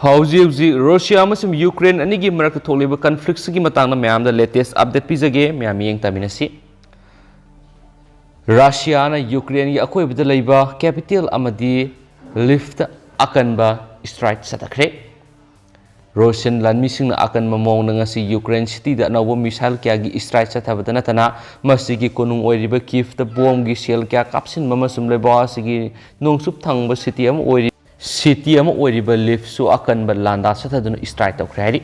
Hauji Russia amasum Ukraine anigi marakta tholiba conflicts gi matangna mayamda latest update pizage mayam yeng taminasi Russia na Ukraine gi akoibda leiba capital amadi lift akanba strike Chathakhre Russian landmising na akan mamong na ngasi Ukraine city da nawo missile kya gi strike Chathabada natana masigi konung oiriba Kiev da bomb gi shell kya kapsin mamasum leba sigi nongsup thangba city am oiri City ama oiriba lift su akan ba landa sathaduna strike tawkhre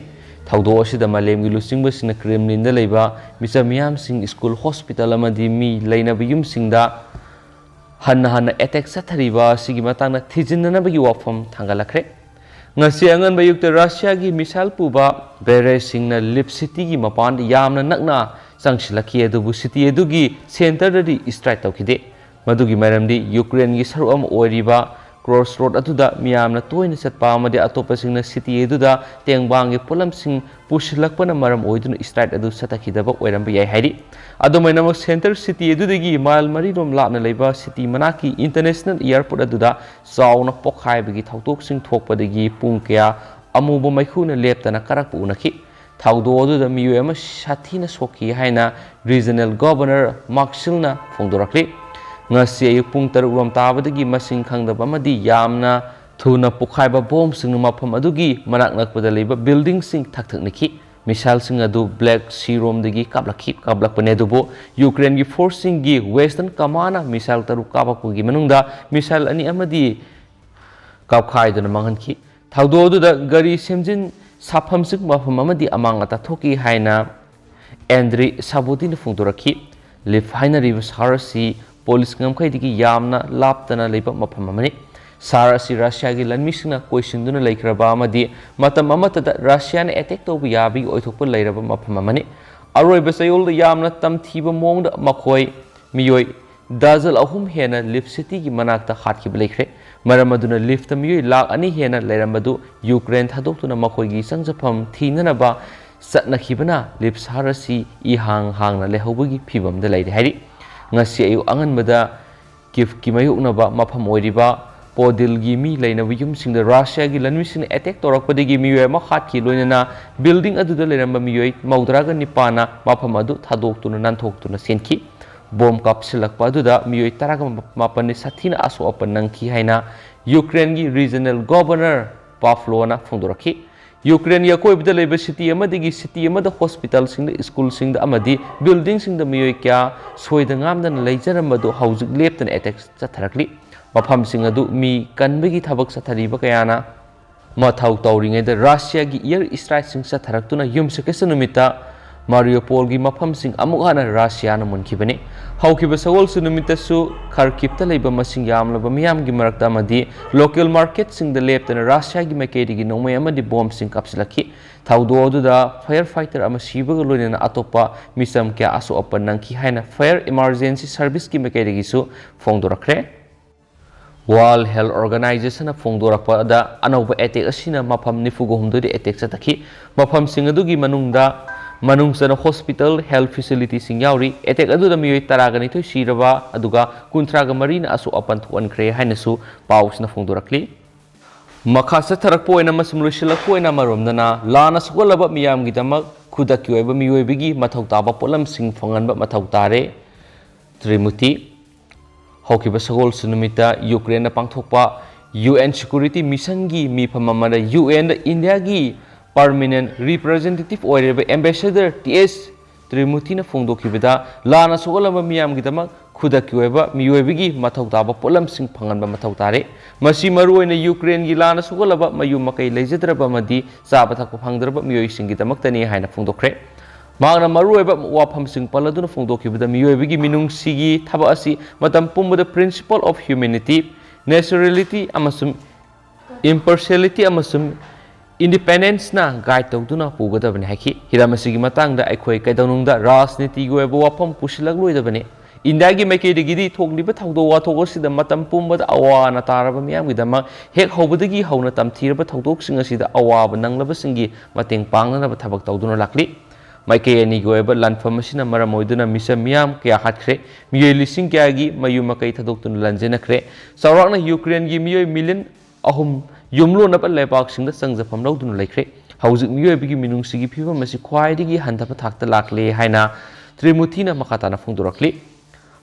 thawdo asida malem gi lusingba sina Kremlin da leiba misamiyam sing school hospital amadi mi leinaba yum singda hanna attack sathariba sigi matangna thijinna bagi wafam thangalakre ngasi angan bayukta Russia gi missile puba bere singna lift city gi mapan yamna nakna sangsilaki adubu city adugi center di strike tawkhide madugi maramdi Ukraine gi saru am oiriba crossroad atuda miyamna toina satpa amadi atopasingna city eduda tengbangi polamsing pushilakpana maram oiduna strike adu satakhidaba oiramba yai hairi adomainama center city edudagi mile mari rom lapna leiba city manaki international airport aduda chauna pokhaibagi thautoksing thokpadagi pung kya amubo maikhuna leptana karakpu unakhi thaudo aduda miyo ama sathina sokhi haina regional governor Maxilna Phongdokadabani ngasi ayuk pung taruk rom tabadagi masing khangdaba amadi yamna thuna pukhaiba bomb sing mafam adugi manak nakpada leiba building sing thakthakniki missile sing adu black sea rom dagi kablakpane dubo Ukraine gi forcing gi western command missile taruk kabapugi manungda missile ani amadi kapkhaiduna manghanki thaudo aduda gari semjin sapham sing mafam amadi amang ata thoki haina Andri Sabodin Phongdokadabani lif haina riba sarasi Police ngamkai digi yamna laptana leiba mafam amani sarasi Russia gi lanmisingna questionduna leikraba amadi matam amatada Russia na attack tobu yabi oithokpa leiraba mafam amani aroiba sayol yamna tamthiba mongda makhoi miyoi dazal ahum hena lift city gi manakta khatkiba leikre maramaduna lift miyoi lak ani hena leirambadu Ukraine thadoktuna makhoi gi sangjafam thinanaba satnakhibana lift sarasi I hangna lehobagi phibamda leire hari ngasi ayu angan bada Kiev ki mayuknaba mafam oiriba podil gi mi leinaba yum singda Russia gi lanmising attack torakpadagi miyoy ma khatki loinana building aduda leiramba miyoy maudraga nipana mafam adu thadoktuna nanthokuna senki bomb kapsilakpa aduda miyoy taraga mapani sathina aso apanangki haina Ukraine gi regional governor Pavlona Phongdokadabani Ukraine ya koi bida leiba city amadagi city amada hospital singda school singda amadi building singda miyoy kya soida ngamdana leijaramadu haujik leptana attack chatharakli mafam singadu mi kanbagi thabak sathariba kayana mathau tawringaida Russia gi air strike sing chatharaktuna yumsakesa numita Mariupol gi mafam sing amukhana Russia na munkhibani haukiba sawol su numita su Kharkiv ta leiba masing yamlaba miyam gi marakta amadi local market sing the leptana Russia gi makedi gi nongmai amadi bomb sing kapsilaki thaudo aduda firefighter ama sibaga loinana atopa misam kya aso apanangki haina fire emergency service gi makedi gi su Phongdokadabani World Health Organization Phongdokadabani da anauba attack asina mafam nifugo humdodi attack chatakhi mafam sing adugi manungda Manungsana hospital health facility sing yauri attack adu da miyoi taragani thoi siraba aduga kuntraga marina asu apan thuan khre hainasu pausna Phongdokadabani makhasa tharakpo ena masumrushilakpo ena maromdana lana sugolaba miyam gidamak khudaki oiba miyoi bigi mathau taba polam sing phanganba mathau tare Trimuti hokiba sagol sunumita Ukraine na pangthokpa UN security mission gi mi phamamada UN da India gi Permanent Representative oireba Ambassador TS Trimuti na Phongdokibida lana sogolaba miyam gidamak khudaki oiba miyoibigi mathau taba polam sing phanganba mathau tare masi maruoina Ukraine gi lana sogolaba mayum makai leijadraba madi chaba thakpa phangdraba miyoy sing gidamak tani haina Phongdokre magna maruoiba wafam sing paladuna Phongdokibida miyoibigi minung sigi thaba asi matam pumbada principle of humanity naturality amasum impartiality amasum Independence na guide tawduna pugadabani haki hiramasigi matangda aikhoi kaidawnungda rajniti gi oiba wafam pusilak loidabani India gi maikedigidi thogliba thawdo wathogosida matam pumbada awana taraba miyam gidamak hek hobadagi hauna tamthiraba thawdoksing asida awaba nanglaba singi mateng pangnanaba thabak tawduna lakli maike ani gi oiba lanfam asina maram oiduna misa miyam kya khatkre miyoi lising kya gi mayum makai thadoktuna lanjenakre sawrakna Ukraine gi miyoi million ahum ꯌꯨꯝꯂꯣꯟꯅꯕ ꯂꯩꯕꯥꯛꯁꯤꯡꯗ ꯆꯪꯖꯐꯝ ꯂꯧꯗꯨꯅ ꯂꯩꯈ꯭ꯔꯦ ꯍꯧꯖꯤꯛ ꯃꯤꯑꯣꯏꯕꯒꯤ ꯃꯤꯅꯨꯡꯁꯤꯒꯤ ꯐꯤꯕꯝ ꯑꯁꯤ ꯈ꯭ꯋꯥꯏꯗꯒꯤ ꯍꯟꯊꯕ ꯊꯥꯛꯇ ꯂꯥꯛꯂꯦ ꯍꯥꯏꯅ ꯇ꯭ꯔꯤꯃꯨꯊꯤꯅ ꯃꯈꯥ ꯇꯥꯅ ꯐꯣꯡꯗꯣꯔꯛꯂꯤ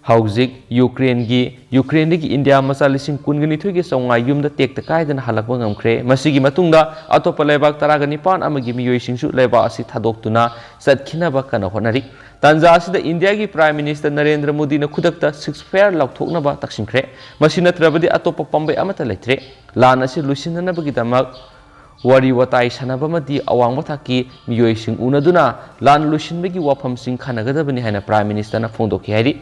ꯍꯧꯖꯤꯛ ꯌꯨꯀ꯭ꯔꯦꯟꯗꯒꯤ ꯏꯟꯗꯤꯌꯥ ꯃꯆꯥ 12,000ꯒꯤ ꯆꯥꯝꯃꯉꯥ ꯌꯨꯝꯗ ꯇꯦꯛꯇ ꯀꯥꯏꯗꯅ ꯍꯜꯂꯛꯄ ꯉꯝꯈ꯭ꯔꯦ ꯃꯁꯤꯒꯤ ꯃꯇꯨꯡꯗ ꯑꯇꯣꯞꯄ ꯂꯩꯕꯥꯛ 19 ꯑꯃꯒꯤ ꯃꯤꯑꯣꯏꯁꯤꯡꯁꯨ ꯂꯩꯕꯥꯛ ꯑꯁꯤ ꯊꯥꯗꯣꯛꯇꯨꯅ ꯆꯠꯈꯤꯅꯕ ꯀꯟꯅ ꯍꯣꯠꯅꯔꯤ ꯇꯥꯟꯖꯥ ꯑꯁꯤꯗ ꯏꯟꯗꯤꯌꯥꯒꯤ ꯄ꯭ꯔꯥꯏꯝ ꯃꯤꯅꯤꯁꯇꯔ ꯅꯔꯦꯟꯗ꯭ꯔ ꯃꯣꯗꯤꯅ ꯈꯨꯗꯛꯇ ꯁꯤꯛꯁꯐꯥꯌꯔ ꯂꯥꯎꯊꯣꯛꯅꯕ ꯇꯛꯁꯤꯟꯈ꯭ꯔꯦ ꯃꯁꯤ ꯅꯠꯇ꯭ꯔꯕꯗꯤ ꯑꯇꯣꯞꯄ ꯄꯥꯝꯕꯩ ꯑꯃꯠꯇ ꯂꯩꯇ꯭ꯔꯦ ꯂꯥꯟ ꯑꯁꯤ ꯂꯣꯏꯁꯤꯟꯅꯅꯕꯒꯤꯗꯃꯛ ꯋꯥꯔꯤ ꯋꯥꯇꯥꯏ ꯁꯥꯟꯅꯕ ꯑꯃꯗꯤ ꯑꯋꯥꯡꯕ ꯊꯥꯛꯀꯤ ꯃꯤꯑꯣꯏꯁꯤꯡ ꯎꯅꯗꯨꯅ ꯂꯥꯟ ꯂꯣꯏꯁꯤꯟꯕꯒꯤ ꯋꯥꯐꯝꯁꯤꯡ ꯈꯟꯅꯒꯗꯕꯅꯤ ꯍꯥꯏꯅ ꯄ꯭ꯔꯥꯏꯝ ꯃꯤꯅꯤꯁꯇꯔꯅ ꯐꯣꯡꯗꯣꯛꯈꯤ ꯍꯥꯏꯔꯤ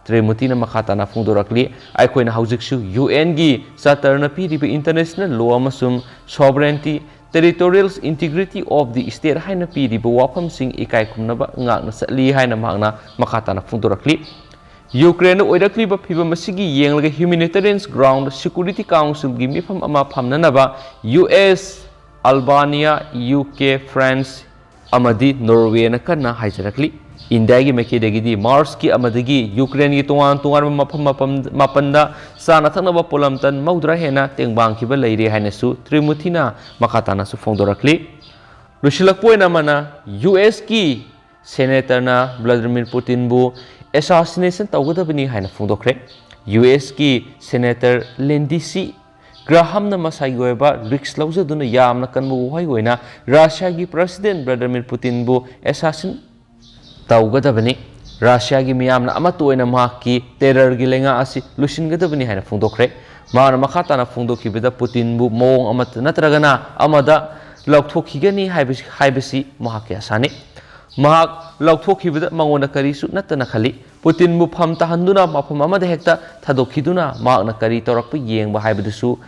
ꯇ꯭ꯔꯤꯃꯨꯊꯤꯅ ꯃꯈꯥ ꯇꯥꯅ ꯐꯣꯡꯗꯣꯔꯛꯂꯤ ꯑꯩꯈꯣꯏꯅ ꯍꯧꯖꯤꯛꯁꯨ UNꯒꯤ ꯆꯥꯔꯇꯔꯅ ꯄꯤꯔꯤꯕ ꯏꯟꯇꯔꯅꯦꯁꯅꯦꯜ ꯂꯣ ꯑꯃꯁꯨꯡ ꯁꯣꯚꯔꯦꯟꯇꯤ territorial integrity of the state ꯍꯥꯏꯅ ꯄꯤꯔꯤꯕ ꯋꯥꯐꯝꯁꯤꯡ ꯏꯀꯥꯏ ꯈꯨꯝꯅꯕ ꯉꯥꯛꯅ ꯆꯠꯂꯤ ꯍꯥꯏꯅ ꯃꯍꯥꯛꯅ ꯃꯈꯥ ꯇꯥꯅ ꯐꯣꯡꯗꯣꯔꯛꯂꯤ ꯌꯨꯀ꯭ꯔꯦꯟꯗ ꯑꯣꯏꯔꯛꯂꯤꯕ ꯐꯤꯕꯝ ꯑꯁꯤꯒꯤ ꯌꯦꯡꯂꯒ ꯍ꯭ꯌꯨꯃꯦꯅꯤꯇꯔꯤꯌꯟ ꯒ꯭ꯔꯥꯎꯟꯗ ꯁꯦꯀ꯭ꯌꯨꯔꯤꯇꯤ ꯀꯥꯎꯟꯁꯤꯜꯒꯤ ꯃꯤꯐꯝ ꯑꯃ ꯐꯝꯅꯅꯕ US ꯑꯜꯕꯥꯅꯤꯌꯥ UK ꯐ꯭ꯔꯥꯟꯁ ꯑꯃꯗꯤ ꯅꯣꯔꯋꯦꯅ ꯀꯟꯅ ꯍꯥꯏꯖꯔꯛꯂꯤ ꯏꯟꯗꯤꯌꯥꯒꯤ ꯃꯥꯏꯀꯩꯗꯒꯤꯗꯤ ꯃꯥꯔꯁꯀꯤ ꯑꯃꯗꯒꯤ ꯌꯨꯀ꯭ꯔꯦꯟꯒꯤ ꯇꯣꯉꯥꯟ ꯇꯣꯉꯥꯟꯕ ꯃꯐꯝ ꯃꯥꯄꯟꯗ ꯆꯥꯅ ꯊꯛꯅꯕ ꯄꯣꯠꯂꯝ ꯇꯟ 60 ꯍꯦꯟꯅ ꯇꯦꯡꯕꯥꯡꯈꯤꯕ ꯂꯩꯔꯦ ꯍꯥꯏꯅꯁꯨ ꯇ꯭ꯔꯤꯃꯨꯊꯤꯅ ꯃꯈꯥ ꯇꯥꯅꯁꯨ ꯐꯣꯡꯗꯣꯔꯛꯂꯤ ꯂꯣꯏꯁꯤꯜꯂꯛꯄ ꯑꯣꯏꯅ ꯑꯃꯅ USꯀꯤ ꯁꯦꯅꯦꯇꯔꯅ ꯚ꯭ꯂꯥꯗꯤꯃꯤꯔ ꯄꯨꯇꯤꯟꯕꯨ ꯑꯦꯁꯥꯁꯤꯅꯦꯁꯟ ꯇꯧꯒꯗꯕꯅꯤ ꯍꯥꯏꯅ ꯐꯣꯡꯗꯣꯛꯈ꯭ꯔꯦ USꯀꯤ ꯁꯦꯅꯦꯇꯔ ꯂꯦꯟꯗꯤꯁꯤ ꯒ꯭ꯔꯥꯍꯝꯅ ꯃꯁꯥꯒꯤ ꯑꯣꯏꯕ ꯔꯤꯛꯁ ꯂꯧꯖꯗꯨꯅ ꯌꯥꯝꯅ ꯀꯟꯕ ꯋꯥꯍꯩ ꯑꯣꯏꯅ ꯔꯁꯤꯌꯥꯒꯤ ꯄ꯭ꯔꯦꯁꯤꯗꯦꯟꯠ ꯚ꯭ꯂꯥꯗꯤꯃꯤꯔ ꯄꯨꯇꯤꯟꯕꯨ ꯑꯦꯁꯥꯁꯤꯟ ꯇꯧꯒꯗꯕꯅꯤ ꯔꯁꯤꯌꯥꯒꯤ ꯃꯤꯌꯥꯝꯅ ꯑꯃꯠꯇ ꯑꯣꯏꯅ ꯃꯍꯥꯛꯀꯤ ꯇꯦꯔꯔꯒꯤ ꯂꯩꯉꯥꯛ ꯑꯁꯤ ꯂꯣꯏꯁꯤꯟꯒꯗꯕꯅꯤ ꯍꯥꯏꯅ ꯐꯣꯡꯗꯣꯛꯈ꯭ꯔꯦ ꯃꯍꯥꯛꯅ ꯃꯈꯥ ꯇꯥꯅ ꯐꯣꯡꯗꯣꯛꯈꯤꯕꯗ ꯄꯨꯇꯤꯟꯕꯨ ꯃꯑꯣꯡ ꯑꯃꯠꯇ ꯅꯠꯇ꯭ꯔꯒꯅ ꯑꯃꯗ ꯂꯧꯊꯣꯛꯈꯤꯒꯅꯤ ꯍꯥꯏꯕꯁꯤ ꯃꯍꯥꯛꯀꯤ ꯑꯁꯥꯅꯤ ꯃꯍꯥꯛ ꯂꯧꯊꯣꯛꯈꯤꯕꯗ ꯃꯉꯣꯟꯗ ꯀꯔꯤꯁꯨ ꯅꯠꯇꯅ ꯈꯜꯂꯤ ꯄꯨꯇꯤꯟꯕꯨ ꯐꯝ ꯇꯥꯍꯟꯗꯨꯅ ꯃꯐꯝ ꯑꯃꯗ ꯍꯦꯛꯇ ꯊꯥꯗꯣꯛꯈꯤꯗꯨꯅ ꯃꯍꯥꯛꯅ ꯀꯔꯤ ꯇꯧꯔꯛꯄ ꯌꯦꯡꯕ ꯍꯥꯏꯕꯗꯨꯁꯨ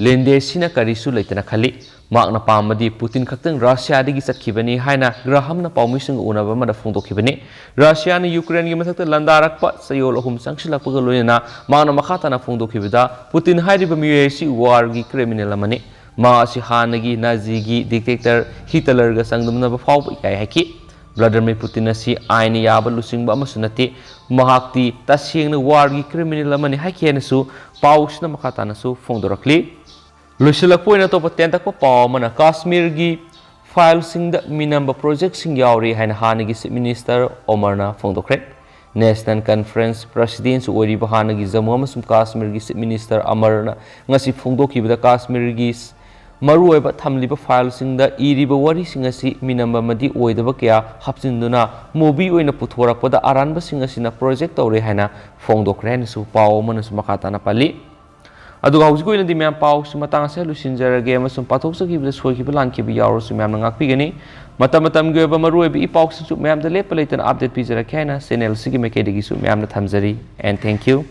ꯂꯦꯟꯗꯦꯁꯤꯅ ꯀꯔꯤꯁꯨ ꯂꯩꯇꯅ ꯈꯜꯂꯤ ꯃꯍꯥꯛꯅ ꯄꯥꯝꯕꯗꯤ ꯄꯨꯇꯤꯟ ꯈꯛꯇꯪ ꯔꯁꯤꯌꯥꯗꯒꯤ ꯆꯠꯈꯤꯕꯅꯤ ꯍꯥꯏꯅ ꯒ꯭ꯔꯥꯍꯝꯅ ꯄꯥꯎꯃꯤꯁꯤꯡꯒ ꯎꯅꯕ ꯑꯃꯗ ꯐꯣꯡꯗꯣꯛꯈꯤꯕꯅꯤ ꯔꯁꯤꯌꯥꯅ ꯌꯨꯀ꯭ꯔꯦꯟꯒꯤ ꯃꯊꯛꯇ ꯂꯥꯟꯗꯥꯔꯛꯄ ꯆꯌꯣꯜ 3 ꯆꯪꯁꯤꯜꯂꯛꯄꯒ ꯂꯣꯏꯅꯅ ꯃꯍꯥꯛꯅ ꯃꯈꯥ ꯇꯥꯅ ꯐꯣꯡꯗꯣꯛꯈꯤꯕꯗ ꯄꯨꯇꯤꯟ ꯍꯥꯏꯔꯤꯕ ꯃꯤꯑꯣꯏ ꯑꯁꯤ ꯋꯥꯔꯒꯤ ꯀ꯭ꯔꯤꯃꯤꯅꯦꯜ ꯑꯃꯅꯤ ꯃꯍꯥꯛ ꯑꯁꯤ ꯍꯥꯟꯅꯒꯤ ꯅꯥꯖꯤꯒꯤ ꯗꯤꯛꯇꯦꯇꯔ ꯍꯤꯇꯂꯔꯒ ꯆꯥꯡꯗꯝꯅꯕ ꯐꯥꯎꯕ ꯏꯀꯥꯏ ꯍꯥꯏꯈꯤ ꯚ꯭ꯂꯥꯗꯤꯃꯤꯔ ꯄꯨꯇꯤꯟ ꯑꯁꯤ ꯑꯥꯏꯟꯅ ꯌꯥꯕ ꯂꯨꯆꯤꯡꯕ ꯑꯃꯁꯨ ꯅꯠꯇꯦ ꯃꯍꯥꯛꯇꯤ ꯇꯁꯦꯡꯅ ꯋꯥꯔꯒꯤ ꯀ꯭ꯔꯤꯃꯤꯅꯦꯜ ꯑꯃꯅꯤ ꯍꯥꯏꯈꯤ ꯍꯥꯏꯅꯁꯨ ꯄꯥꯎꯁꯤꯅ ꯃꯈꯥ ꯇꯥꯅꯁꯨ ꯐꯣꯡꯗꯣꯔꯛꯂꯤ ꯂꯣꯏꯁꯤꯜꯂꯛꯄ ꯑꯣꯏꯅ ꯑꯇꯣꯞꯄ ꯇꯦꯟꯇꯛꯄ ꯄꯥꯎ ꯑꯃꯅ ꯀꯥꯁꯃꯤꯔꯒꯤ ꯐꯥꯏꯜꯁꯤꯡꯗ ꯃꯤꯅꯝꯕ ꯄ꯭ꯔꯣꯖꯦꯛꯁꯤꯡ ꯌꯥꯎꯔꯤ ꯍꯥꯏꯅ ꯍꯥꯟꯅꯒꯤ ꯆꯤꯐ ꯃꯤꯅꯤꯁꯇꯔ ꯑꯣꯃꯔꯅ ꯐꯣꯡꯗꯣꯛꯈ꯭ꯔꯦ ꯅꯦꯁꯅꯦꯜ ꯀꯟꯐꯔꯦꯟꯁ ꯄ꯭ꯔꯁꯤꯗꯦꯟꯁꯨ ꯑꯣꯏꯔꯤꯕ ꯍꯥꯟꯅꯒꯤ ꯖꯝꯃꯨ ꯑꯃꯁꯨꯡ ꯀꯥꯁꯃꯤꯔꯒꯤ ꯆꯤꯐ ꯃꯤꯅꯤꯁꯇꯔ ꯑꯃꯔꯅ ꯉꯁꯤ ꯐꯣꯡꯗꯣꯛꯈꯤꯕꯗ ꯀꯥꯁꯃꯤꯔꯒꯤ ꯃꯔꯨꯑꯣꯏꯕ ꯊꯝꯂꯤꯕ ꯐꯥꯏꯜꯁꯤꯡꯗ ꯏꯔꯤꯕ ꯋꯥꯔꯤꯁꯤꯡ ꯑꯁꯤ ꯃꯤꯅꯝꯕ ꯑꯃꯗꯤ ꯑꯣꯏꯗꯕ ꯀꯌꯥ ꯍꯥꯞꯆꯤꯟꯗꯨꯅ ꯃꯨꯚꯤ ꯑꯣꯏꯅ ꯄꯨꯊꯣꯔꯛꯄꯗ ꯑꯔꯥꯟꯕꯁꯤꯡ ꯑꯁꯤꯅ ꯄ꯭ꯔꯣꯖꯦꯛ ꯇꯧꯔꯦ ꯍꯥꯏꯅ ꯐꯣꯡꯗꯣꯛꯈ꯭ꯔꯦ ꯍꯥꯏꯅꯁꯨ ꯄꯥꯎ ꯑꯃꯅꯁꯨ ꯃꯈꯥ ꯇꯥꯅ ꯄꯜꯂꯤ ꯑꯗꯨꯒ ꯍꯧꯖꯤꯛ ꯑꯣꯏꯅꯗꯤ ꯃꯌꯥꯝ ꯄꯥꯎꯁꯤ ꯃꯇꯥꯡ ꯑꯁꯤꯗ ꯂꯣꯏꯁꯤꯟꯖꯔꯒꯦ ꯑꯃꯁꯨꯡ ꯄꯥꯊꯣꯛꯆꯈꯤꯕꯗ ꯁꯣꯏꯈꯤꯕ ꯂꯥꯟꯈꯤꯕ ꯌꯥꯎꯔꯁꯨ ꯃꯌꯥꯝꯅ ꯉꯥꯛꯄꯤꯒꯅꯤ ꯃꯇꯝꯒꯤ ꯑꯣꯏꯕ ꯃꯔꯨꯑꯣꯏꯕ ꯏ ꯄꯥꯎꯁꯤꯡꯁꯨ ꯃꯌꯥꯝꯗ ꯂꯦꯞꯄ ꯂꯩꯇꯅ ꯑꯞꯗꯦꯠ ꯄꯤꯖꯔꯛꯀꯦ ꯍꯥꯏꯅ ꯆꯦꯅꯦꯜ ꯑꯁꯤꯒꯤ ꯃꯥꯏꯀꯩꯗꯒꯤꯁꯨ ꯃꯌꯥꯝꯅ ꯊꯝꯖꯔꯤ ꯑꯦꯟ ꯊꯦꯡꯛ ꯌꯨ